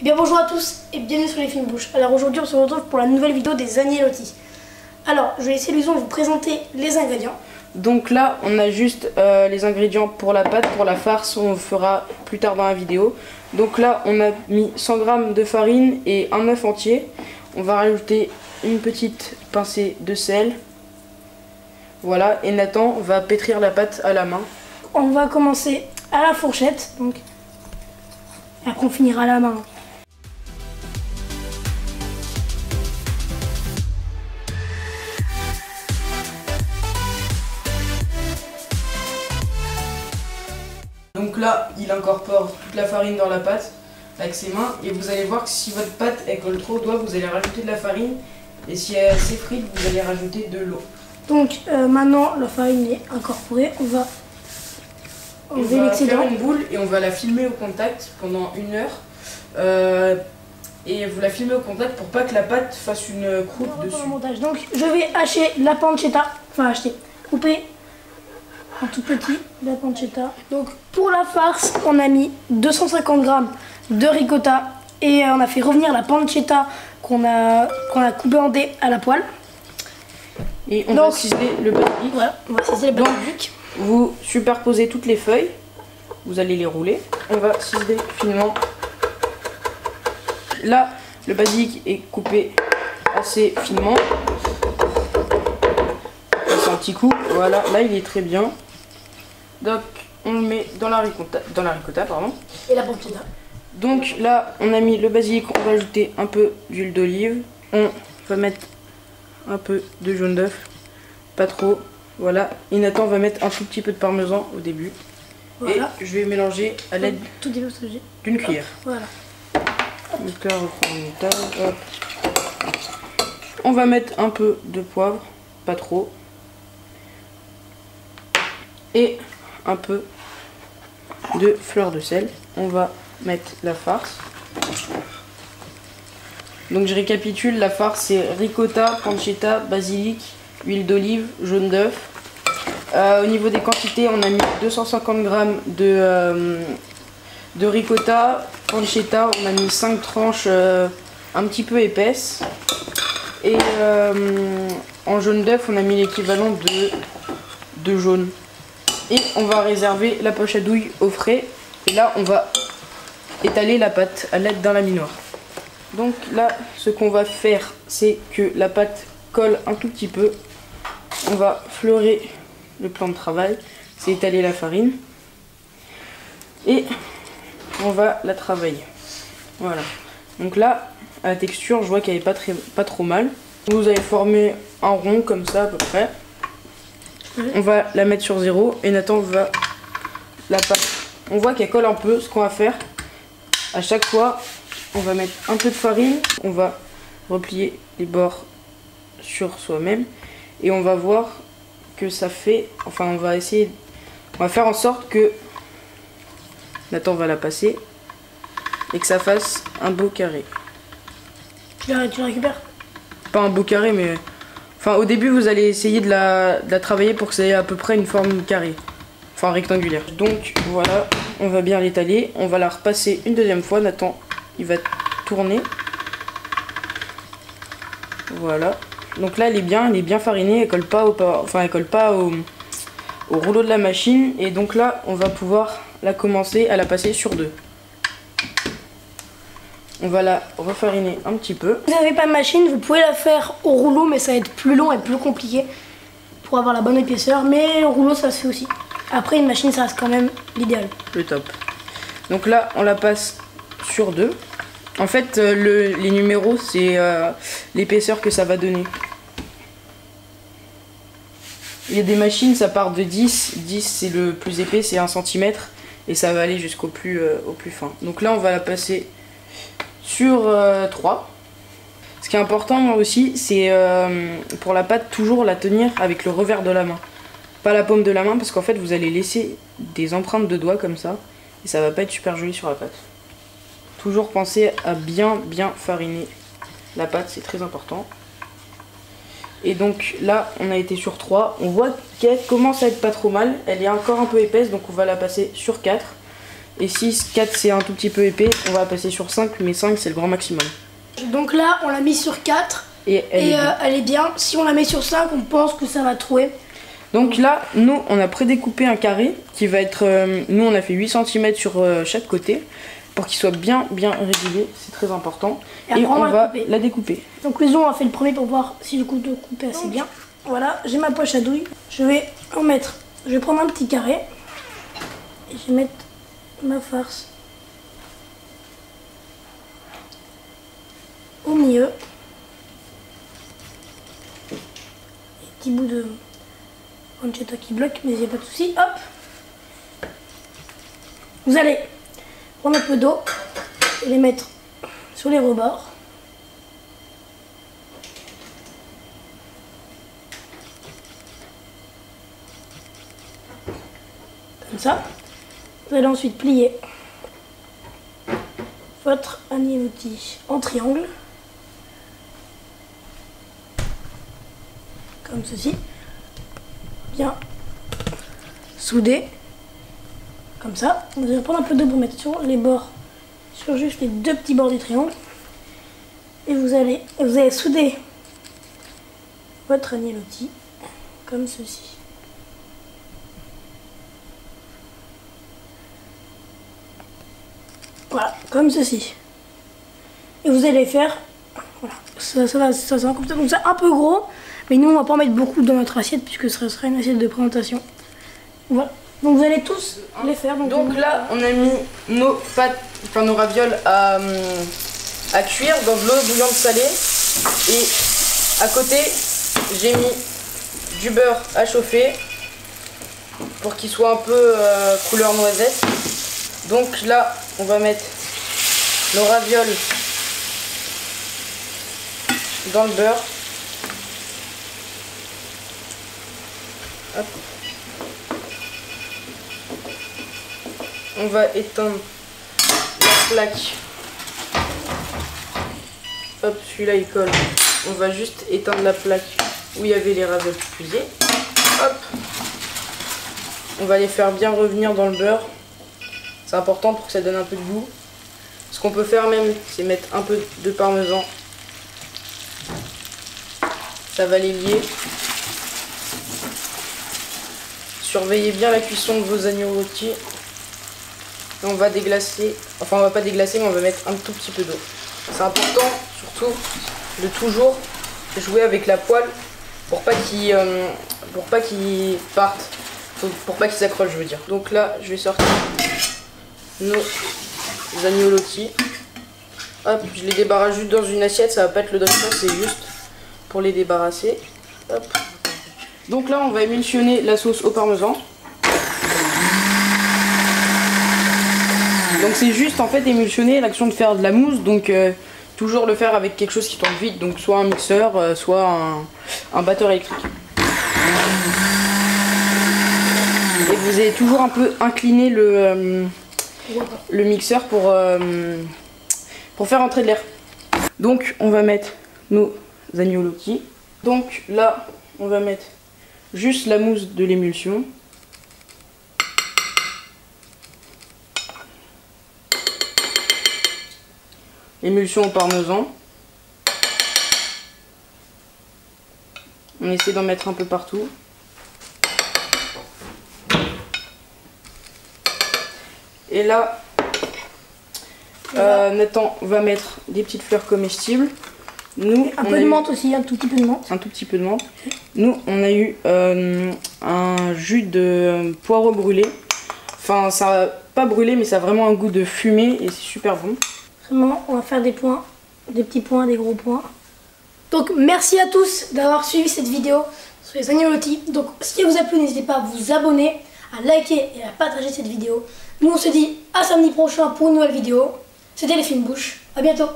Bien bonjour à tous et bienvenue sur les Fines Bouches. Alors aujourd'hui on se retrouve pour la nouvelle vidéo des agnelotti. Alors je vais laisser Luison vous présenter les ingrédients. Donc là on a juste les ingrédients pour la pâte, pour la farce on fera plus tard dans la vidéo. Donc là on a mis 100 g de farine et un œuf entier. On va rajouter une petite pincée de sel. Voilà, et Nathan va pétrir la pâte à la main. On va commencer à la fourchette, donc et après on finira à la main. Donc là, il incorpore toute la farine dans la pâte avec ses mains et vous allez voir que si votre pâte elle colle trop au doigt, vous allez rajouter de la farine et si elle s'effrite, vous allez rajouter de l'eau. Donc maintenant la farine est incorporée, on va enlever l'excédent. On va faire une boule et on va la filmer au contact pendant 1 heure. Et vous la filmez au contact pour pas que la pâte fasse une croûte dessus. Montage. Donc je vais hacher la pancetta, couper en tout petit la pancetta. Donc pour la farce, on a mis 250 g de ricotta et on a fait revenir la pancetta qu'on a coupé en dés à la poêle. Et on va ciseler le basilic. Voilà, on va ciseler le basilic. Vous superposez toutes les feuilles, vous allez les rouler. On va ciseler finement. Là, le basilic est coupé assez finement. C'est un petit coup, voilà, là il est très bien. Donc on le met dans la ricotta, pardon. Et la pancetta. Donc là on a mis le basilic, on va ajouter un peu d'huile d'olive. On va mettre un peu de jaune d'œuf, pas trop. Voilà, et Nathan va mettre un tout petit peu de parmesan au début. Voilà. Et je vais mélanger à l'aide d'une cuillère. Voilà. Donc là on reprend le montage. Hop. On va mettre un peu de poivre, pas trop. Et un peu de fleur de sel. On va mettre la farce. Donc je récapitule, la farce c'est ricotta, pancetta, basilic, huile d'olive, jaune d'œuf. Au niveau des quantités, on a mis 250 g de ricotta, pancetta, on a mis 5 tranches un petit peu épaisses. Et en jaune d'œuf, on a mis l'équivalent de jaune. Et on va réserver la poche à douille au frais. Et là, on va étaler la pâte à l'aide d'un laminoir. Donc là, ce qu'on va faire, c'est que la pâte colle un tout petit peu. On va fleurer le plan de travail, c'est étaler la farine. Et on va la travailler. Voilà. Donc là, à la texture, je vois qu'elle est pas trop mal. Vous allez former un rond comme ça à peu près. On va la mettre sur 0 et Nathan va la pâte. On voit qu'elle colle un peu. Ce qu'on va faire, à chaque fois, on va mettre un peu de farine. On va replier les bords sur soi-même et on va voir que ça fait. Enfin, on va faire en sorte que Nathan va la passer et que ça fasse un beau carré. Tu la récupères? Pas un beau carré, mais. Enfin, au début, vous allez essayer de la travailler pour que ça ait à peu près une forme carrée. Enfin, rectangulaire. Donc, voilà, on va bien l'étaler. On va la repasser une deuxième fois. Nathan, il va tourner. Voilà. Donc là, elle est bien farinée. Elle colle pas au rouleau de la machine. Et donc là, on va pouvoir la commencer à la passer sur 2. On va la refariner un petit peu. Si vous n'avez pas de machine, vous pouvez la faire au rouleau, mais ça va être plus long et plus compliqué pour avoir la bonne épaisseur. Mais au rouleau, ça se fait aussi. Après, une machine, ça reste quand même l'idéal. Le top. Donc là, on la passe sur 2. En fait, les numéros, c'est l'épaisseur que ça va donner. Il y a des machines, ça part de 10. 10, c'est le plus épais, c'est 1 cm. Et ça va aller jusqu'au plus fin. Donc là, on va la passer sur 3. Ce qui est important moi aussi, c'est pour la pâte toujours la tenir avec le revers de la main. Pas la paume de la main parce qu'en fait vous allez laisser des empreintes de doigts comme ça. Et ça va pas être super joli sur la pâte. Toujours penser à bien fariner la pâte, c'est très important. Et donc là on a été sur 3. On voit qu'elle commence à être pas trop mal. Elle est encore un peu épaisse donc on va la passer sur 4. Et 6, 4 c'est un tout petit peu épais. On va passer sur 5, mais 5 c'est le grand maximum. Donc là, on l'a mis sur 4. Et elle est bien. Si on la met sur 5, on pense que ça va trouer. Donc là, nous, on a prédécoupé un carré qui va être... nous, on a fait 8 cm sur chaque côté pour qu'il soit bien régulier. C'est très important. Et on va la découper. Donc les on a fait le premier pour voir si le couteau coupait assez bien. Voilà, j'ai ma poche à douille. Je vais prendre un petit carré. Et je vais mettre ma farce au milieu. Petit bout de pancetta qui bloque, mais il n'y a pas de souci. Hop, vous allez prendre un peu d'eau et les mettre sur les rebords. Comme ça. Vous allez ensuite plier votre agnelotti en triangle. Comme ceci. Bien soudé. Comme ça. Vous allez prendre un peu d'eau pour mettre sur les bords, sur juste les 2 petits bords du triangle. Et vous allez souder votre agnelotti comme ceci. Voilà, comme ceci. Et vous allez faire, voilà, ça va comme ça, donc c'est un peu gros, mais nous on va pas en mettre beaucoup dans notre assiette puisque ce sera une assiette de présentation. Voilà, donc vous allez tous les faire. Donc là, on a mis nos pâtes, enfin nos ravioles à cuire dans de l'eau bouillante salée. Et à côté, j'ai mis du beurre à chauffer pour qu'il soit un peu couleur noisette. Donc là, on va mettre nos ravioles dans le beurre. Hop. On va éteindre la plaque. Hop, celui-là il colle. On va juste éteindre la plaque où il y avait les ravioles cuisées. Hop. On va les faire bien revenir dans le beurre. C'est important pour que ça donne un peu de goût. Ce qu'on peut faire même, c'est mettre un peu de parmesan. Ça va les lier. Surveillez bien la cuisson de vos agnelotti. On va déglacer, enfin on va pas déglacer, mais on va mettre un tout petit peu d'eau. C'est important, surtout, de toujours jouer avec la poêle pour pas qu'il parte, pour pas qu'il s'accroche, je veux dire. Donc là, je vais sortir nos agnelotti. Hop, je les débarrasse juste dans une assiette, ça va pas être le dressage, c'est juste pour les débarrasser. Hop. Donc là, on va émulsionner la sauce au parmesan. Donc c'est juste en fait émulsionner, l'action de faire de la mousse, donc toujours le faire avec quelque chose qui tourne vite, donc soit un mixeur, soit un batteur électrique. Et vous allez toujours un peu incliner le mixeur pour faire entrer de l'air. Donc on va mettre nos agnelotti. Donc là on va mettre juste la mousse de l'émulsion. Émulsion au parmesan. On essaie d'en mettre un peu partout. Et là, Nathan va mettre des petites fleurs comestibles. Nous, un peu de menthe aussi, un tout petit peu de menthe. Un tout petit peu de menthe. Nous, on a eu un jus de poireau brûlé. Enfin, ça n'a pas brûlé, mais ça a vraiment un goût de fumée et c'est super bon. Vraiment, on va faire des points, des petits points, des gros points. Donc, merci à tous d'avoir suivi cette vidéo sur les agnelotti. Donc, si elle vous a plu, n'hésitez pas à vous abonner, à liker et à partager cette vidéo. Nous, on se dit à samedi prochain pour une nouvelle vidéo. C'était les Fines Bouches. À bientôt.